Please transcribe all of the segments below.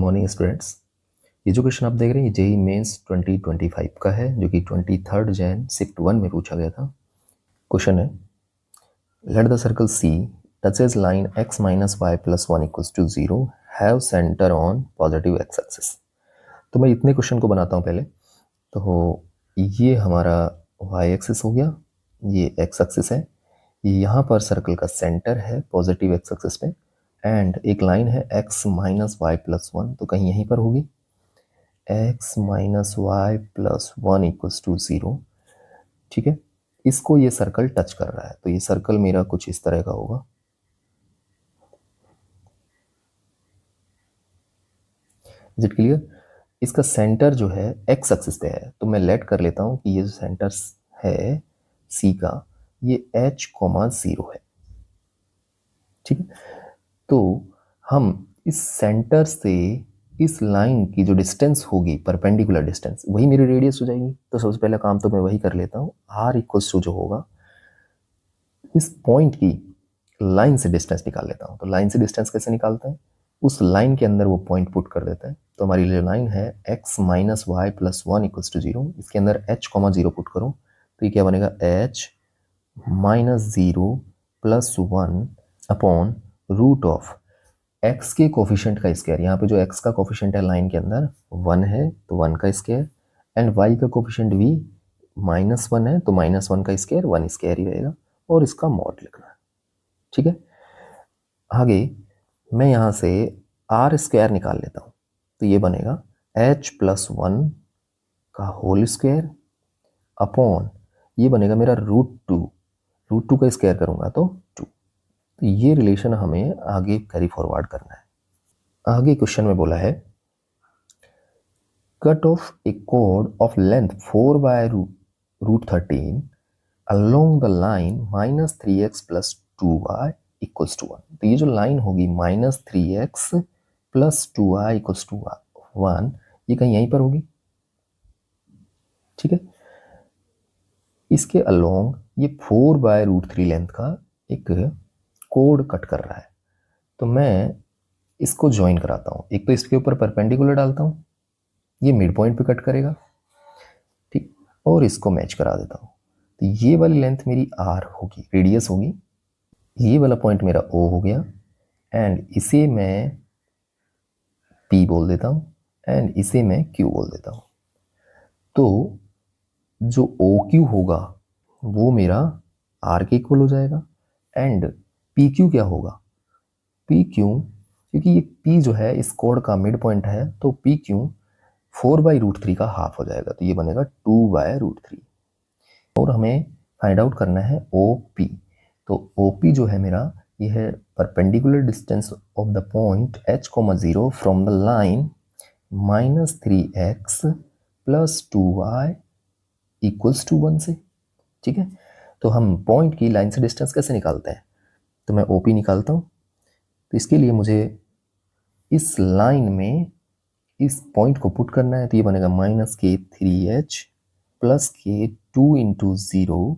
Morning students. ये जो question आप देख रहे हैं ये जेईई मेंस 2025 का है, जो कि 23 जैन शिफ्ट 1 में पूछा गया था। क्वेश्चन है, let the circle C touches line x minus y plus 1 equals to 0 have centre on positive x axis. तो मैं इतने क्वेश्चन को बनाता हूँ पहले। तो ये हमारा y एक्सिस हो गया, ये x एक्सिस है, यहाँ पर सर्कल का सेंटर है पॉजिटिव एक्स एक्सिस पे, एंड एक लाइन है x माइनस वाई प्लस 1, तो कहीं यहीं पर होगी x minus y plus 1 equals to 0। ठीक है, इसको ये सर्कल टच कर रहा है, तो ये सर्कल मेरा कुछ इस तरह का होगा। Is it clear? इसका सेंटर जो है x एक्सिस पे है, तो मैं लेट कर लेता हूं कि ये जो सेंटर है c का, ये h,0 है। ठीक है, तो हम इस सेंटर से इस लाइन की जो डिस्टेंस होगी, परपेंडिकुलर डिस्टेंस, वही मेरी रेडियस हो जाएगी। तो सबसे पहला काम तो मैं वही कर लेता हूँ, r इक्वल्स टू जो होगा इस पॉइंट की लाइन से डिस्टेंस निकाल लेता हूँ। तो लाइन से डिस्टेंस कैसे निकालते हैं, उस लाइन के अंदर वो पॉइंट पुट कर देते हैं। तो हमारी जो लाइन है x minus y plus 1 equals to 0, इसके अंदर h,0 पुट करो, तो ये क्या बनेगा, h minus 0 plus 1 upon root of x के कोफिशिएंट का स्क्वायर। यहाँ पे जो x का कोफिशिएंट है लाइन के अंदर 1 है, तो 1 का स्क्वायर, एंड y का कोफिशिएंट भी -1 है, तो -1 का स्क्वायर 1 स्क्वायर ही रहेगा, और इसका मॉड लिखना है। ठीक है, आगे मैं यहाँ से r स्क्वायर निकाल लेता हूँ, तो ये बनेगा h प्लस 1 का होल स्क्वायर अपॉन ये बनेगा मेरा √2 का स्क्वायर करूँगा तो 2। तो ये रिलेशन हमें आगे कैरी फॉरवर्ड करना है। आगे क्वेश्चन में बोला है, कट ऑफ ए कोड of length 4 by √13 along the line -3x plus 2y equals to 1। तो ये जो लाइन होगी -3x plus 2y equals to 1, ये कहीं यहीं पर होगी। ठीक है, इसके अलोंग ये 4 बाय √3 लेंथ का एक कोड कट कर रहा है, तो मैं इसको ज्वाइन कराता हूँ। एक तो इसके ऊपर परपेंडिकुलर डालता हूँ, ये मिड पॉइंट पे कट करेगा, ठीक, और इसको मैच करा देता हूँ। तो ये वाली लेंथ मेरी r होगी, रेडियस होगी, ये वाला पॉइंट मेरा O हो गया, एंड इसे मैं P बोल देता हूँ, एंड इसे मैं Q बोल देता हूँ। तो जो OQ होगा वो मेरा R के इक्वल हो जाएगा, एंड PQ क्या होगा, PQ, क्योंकि ये P जो है इस कोड का मिड पॉइंट है, तो PQ 4 बाई √3 का हाफ हो जाएगा, तो ये बनेगा 2 बाय √3। और हमें फाइंड आउट करना है OP। तो OP जो है मेरा, ये है perpendicular distance of the point h,0 from the line -3x plus 2y equals to 1 से। ठीक है, तो हम पॉइंट की लाइन से डिस्टेंस कैसे निकालते हैं, तो मैं OP निकालता हूँ। तो इसके लिए मुझे इस लाइन में इस पॉइंट को पुट करना है, तो ये बनेगा -k3h plus k2 into 0,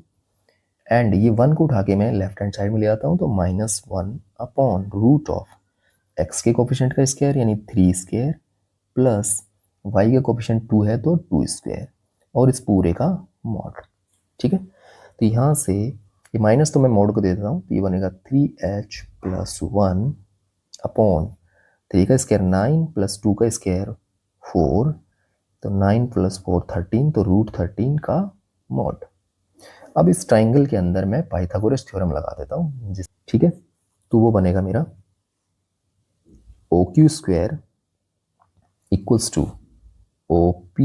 and ये 1 को उठा के मैं लेफ्ट हैंड साइड में ले आता हूँ, तो -1 अपॉन रूट ऑफ x के कोफिशिएंट का स्क्वायर यानी 3 स्क्वायर प्लस y का कोफिशिएंट 2 है तो 2 स्क्वायर, और इस पूरे का मॉड। ठीक है, तो यहाँ से ये माइनस तो मैं मॉड को दे देता हूँ, तो ये बनेगा 3h प्लस 1 अपॉन 3 का स्क्वायर 9 प्लस 2 का स्क्वायर 4, तो 9 प्लस 4 13, तो √13 का मॉड। अब इस ट्राइंगल के अंदर मैं पाइथागोरस थ्योरम लगा देता हूँ। ठीक है, तो वो बनेगा मेरा OQ square equals to OP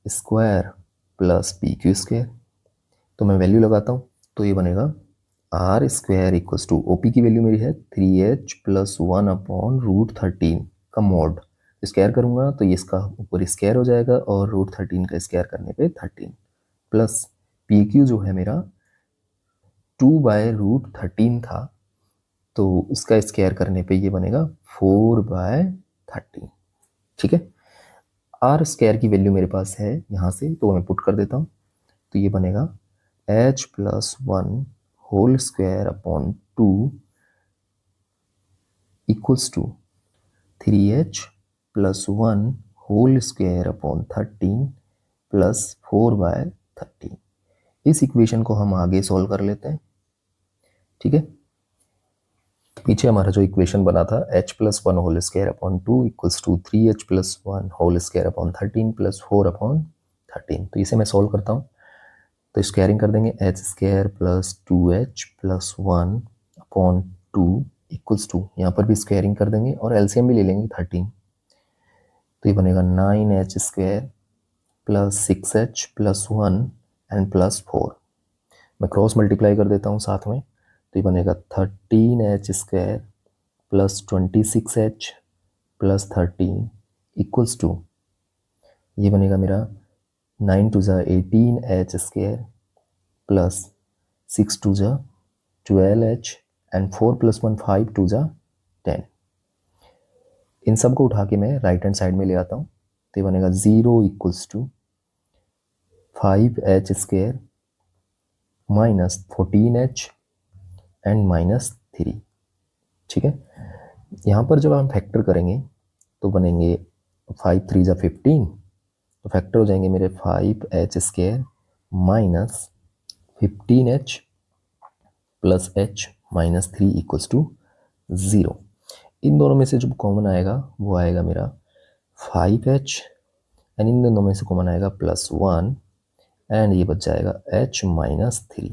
square plus PQ square. तो मैं वैल्यू लगाता हूँ, तो ये बनेगा R square equals to, OP की वैल्यू मेरी है 3h प्लस 1 अपॉन √13 का मॉड। स्क्वायर करूँगा तो ये इसका ऊपर स्क्वायर हो जाएगा, और √13 का स्क्वायर करने पे 13 प्लस PQ जो है मेरा 2 बाय √13 था, तो उसका स्क्वायर करने पे ये बनेगा 4 बाय 13। ठीक है, R स्क्वायर की वैल्यू मेरे पास है यहाँ से, तो मैं पुट कर देता हूँ, तो ये बनेगा h plus 1 whole square upon 2 equals to 3h plus 1 whole square upon 13 plus 4/13। इस इक्वेशन को हम आगे सॉल्व कर लेते हैं, ठीक है। पीछे हमारा जो इक्वेशन बना था h plus 1 whole square upon 2 equals to 3h plus 1 whole square upon 13 plus 4/13। तो इसे मैं सॉल्व करता हूँ, तो स्क्वायरिंग कर देंगे h square plus 2h plus 1 upon 2 equals to, यहाँ पर भी स्क्वायरिंग कर देंगे और एलसीएम भी ले लेंगे 13। तो ये बनेगा 9h square plus 6h plus 1 and plus 4। मैं क्रॉस मल्टीप्लाई कर देता हूँ साथ में, तो ये बनेगा 13h square plus 26h plus 13 equals to, ये बनेगा मेरा 9 टू ज़ा 18h स्क्वायर प्लस 6 टू ज़ा 12h एंड 4 प्लस 1 5 टू ज़ा 10। इन सब को उठा के मैं राइट हैंड साइड में ले आता हूँ, तो ये बनेगा 0 equals to 5h square minus 14h and minus 3, ठीक है। यहाँ पर जब हम फैक्टर करेंगे तो बनेंगे 5 3 ज़ा 15, तो फैक्टर हो जाएंगे मेरे 5h square minus 15h plus h minus 3 equals to 0। इन दोनों में से जो कॉमन आएगा वो आएगा मेरा 5h एंड इन दोनों में से कॉमन आएगा प्लस 1 एंड ये बच जाएगा h माइनस 3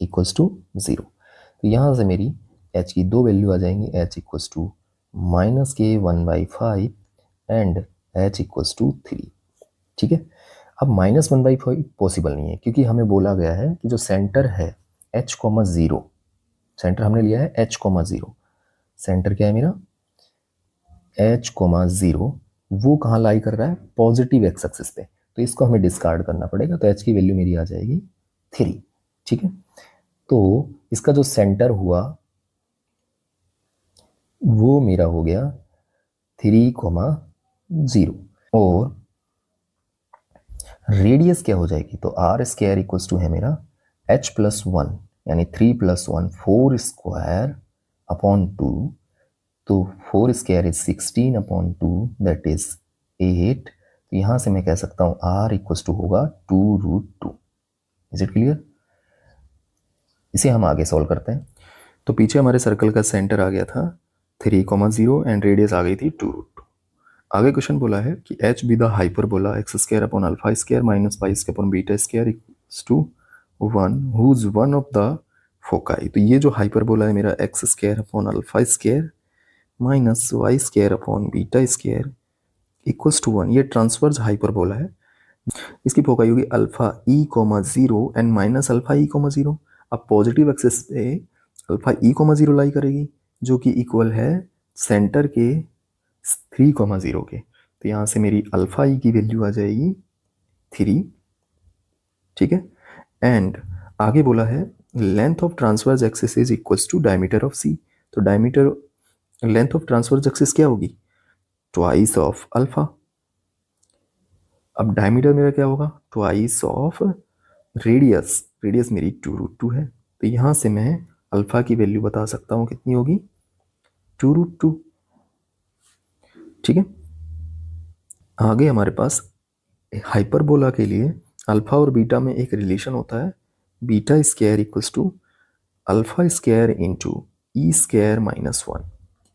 इक्वल्स टू 0। तो यहाँ से मेरी h की दो वैल्यू आ जाएंगी, h इक्वल्स टू माइनस के 1/5 एंड h इक्वल्स टू 3, ठीक है। अब माइनस 1/5 पॉसिबल नहीं है, क्योंकि हमें बोला गया है कि जो सेंटर है h,0, सेंटर हमने लिया है h,0, सेंटर क्या है मेरा h,0, वो कहाँ लाई कर रहा है पॉजिटिव एक्स एक्सिस पे, तो इसको हमें डिस्कार्ड करना पड़ेगा। तो h की वैल्यू मेरी आ जाएगी 3, ठीक है। तो इसका जो सेंटर हुआ वो मेरा हो गया 3,0 और रेडियस क्या हो जाएगी, तो आर स्क्वायर इक्वल्स टू है मेरा h प्लस 1 यानी 3 प्लस 1 4 स्क्वायर अपॉन 2, तो 4 square is 16 upon 2 that is 8। तो यहाँ से मैं कह सकता हूँ r इक्वल्स टू होगा 2√2। Is it clear? इसे हम आगे सॉल्व करते हैं। तो पीछे हमारे सर्कल का सेंटर आ गया था 3,0 एंड रेडियस आ गई थी 2√2। आगे क्वेश्चन बोला है कि h be the hyperbola x square upon alpha square minus pi square upon beta square equals to 1 whose one of the foci. तो ये जो हाइपरबोला है मेरा x square upon alpha square minus y square upon beta square equals to 1, ये transverse hyperbola है। इसकी foci होगी alpha e,0 and minus alpha e,0। अब पॉजिटिव एक्सिस पे अल्फा e,0 लाई करेगी, जो कि इक्वल है सेंटर के 3,0 के। तो यहाँ से मेरी अल्फा ई की वैल्यू आ जाएगी 3, ठीक है। एंड आगे बोला है length of transverse axis is equals to diameter of C. तो diameter length of transverse axis क्या होगी, ट्वाइस ऑफ अल्फा। अब डायमीटर मेरा क्या होगा, ट्वाइस ऑफ रेडियस, रेडियस मेरी 2√2 है। तो यहाँ से मैं अल्फा की वैल्यू बता सकता हूँ कितनी होगी 2√2, ठीक है। आगे हमारे पास हाइपरबोला के लिए अल्फा और बीटा में एक रिलेशन होता है, beta square equals to alpha square into e square minus 1।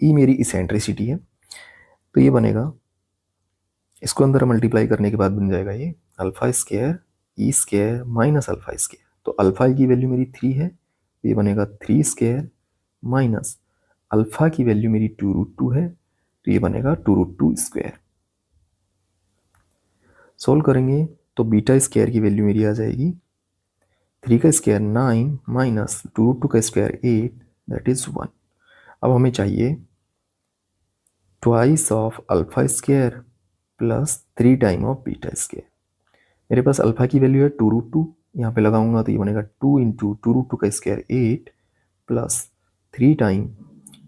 E मेरी इसेंट्रिसिटी है, तो ये बनेगा, इसको अंदर मल्टीप्लाई करने के बाद बन जाएगा ये अल्फा स्क्वायर ई स्क्वायर माइनस अल्फा स्क्वायर। तो अल्फा की वैल्यू मेरी 3 है, ये बनेगा 3 स्क्वायर माइनस अल्फा की वैल्यू मेरी 2√2 है, तो ये बनेगा 2√2 स्क्वायर। सोल्व करेंगे तो बीटा स्क्वायर की वैल्यू मेरी आ जाएगी 3 का स्क्वायर 9 माइनस 2√2 का स्क्वायर 8 दैट इज 1। अब हमें चाहिए twice of alpha square plus 3 time of beta square. मेरे पास अल्फा की वैल्यू है 2√2, यहाँ पे लगाऊंगा तो ये बनेगा 2 इंटू 2√2 का स्क्वायर 8 प्लस 3 टाइम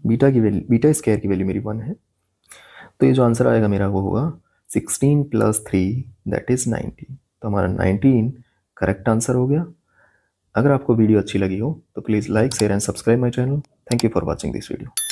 बीटा की वैल्यू, बीटा स्क्वायर की वैल्यू मेरी 1 है। तो ये जो आंसर आएगा मेरा वो होगा 16 प्लस 3 दैट इज 19। तो हमारा 19 करेक्ट आंसर हो गया। अगर आपको वीडियो अच्छी लगी हो तो please like share and subscribe my channel. Thank you for watching this video.